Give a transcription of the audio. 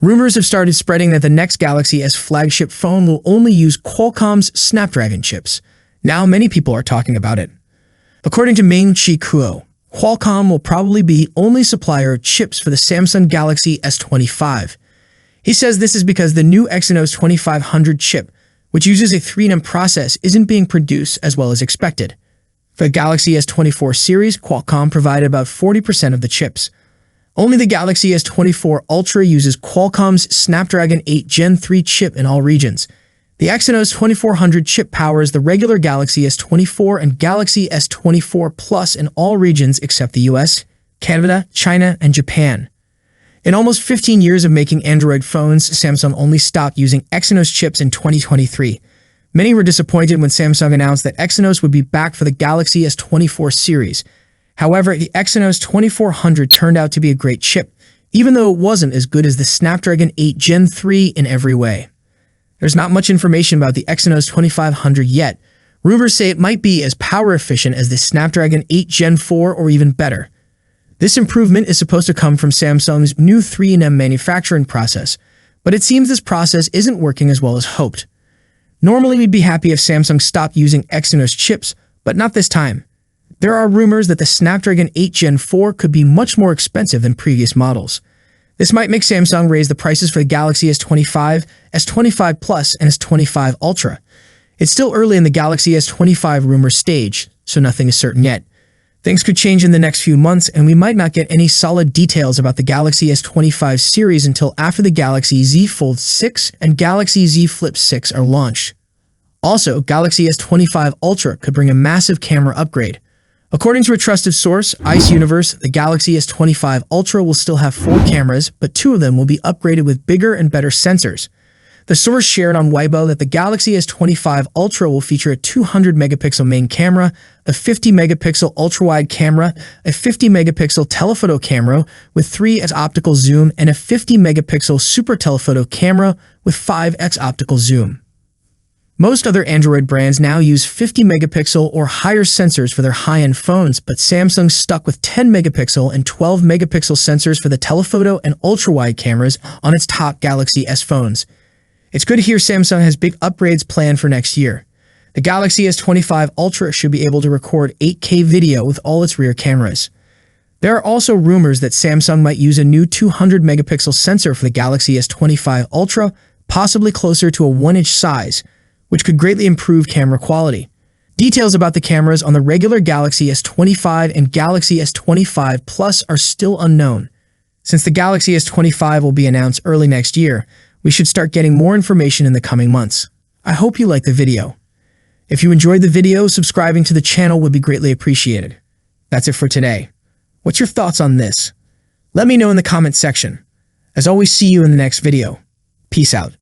Rumors have started spreading that the next Galaxy S flagship phone will only use Qualcomm's Snapdragon chips. Now many people are talking about it. According to Ming-Chi Kuo, Qualcomm will probably be the only supplier of chips for the Samsung Galaxy S25. He says this is because the new Exynos 2500 chip, which uses a 3nm process, isn't being produced as well as expected. For the Galaxy S24 series, Qualcomm provided about 40% of the chips. Only the Galaxy S24 Ultra uses Qualcomm's Snapdragon 8 Gen 3 chip in all regions. The Exynos 2400 chip powers the regular Galaxy S24 and Galaxy S24 Plus in all regions except the US, Canada, China, and Japan. In almost 15 years of making Android phones, Samsung only stopped using Exynos chips in 2023. Many were disappointed when Samsung announced that Exynos would be back for the Galaxy S24 series. However, the Exynos 2400 turned out to be a great chip, even though it wasn't as good as the Snapdragon 8 Gen 3 in every way. There's not much information about the Exynos 2500 yet. Rumors say it might be as power efficient as the Snapdragon 8 Gen 4 or even better. This improvement is supposed to come from Samsung's new 3nm manufacturing process, but it seems this process isn't working as well as hoped. Normally, we'd be happy if Samsung stopped using Exynos chips, but not this time. There are rumors that the Snapdragon 8 Gen 4 could be much more expensive than previous models. This might make Samsung raise the prices for the Galaxy S25, S25 Plus, and S25 Ultra. It's still early in the Galaxy S25 rumor stage, so nothing is certain yet. Things could change in the next few months, and we might not get any solid details about the Galaxy S25 series until after the Galaxy Z Fold 6 and Galaxy Z Flip 6 are launched. Also, Galaxy S25 Ultra could bring a massive camera upgrade. According to a trusted source, Ice Universe, the Galaxy S25 Ultra will still have 4 cameras, but 2 of them will be upgraded with bigger and better sensors. The source shared on Weibo that the Galaxy S25 Ultra will feature a 200-megapixel main camera, a 50-megapixel ultra-wide camera, a 50-megapixel telephoto camera with 3x optical zoom, and a 50-megapixel super telephoto camera with 5x optical zoom. Most other Android brands now use 50-megapixel or higher sensors for their high-end phones, but Samsung stuck with 10-megapixel and 12-megapixel sensors for the telephoto and ultra-wide cameras on its top Galaxy S phones. It's good to hear Samsung has big upgrades planned for next year. The Galaxy S25 Ultra should be able to record 8K video with all its rear cameras. There are also rumors that Samsung might use a new 200-megapixel sensor for the Galaxy S25 Ultra, possibly closer to a 1-inch size, which could greatly improve camera quality. Details about the cameras on the regular Galaxy S25 and Galaxy S25 Plus are still unknown. Since the Galaxy S25 will be announced early next year, we should start getting more information in the coming months. I hope you liked the video. If you enjoyed the video, subscribing to the channel would be greatly appreciated. That's it for today. What's your thoughts on this? Let me know in the comment section. As always, see you in the next video. Peace out.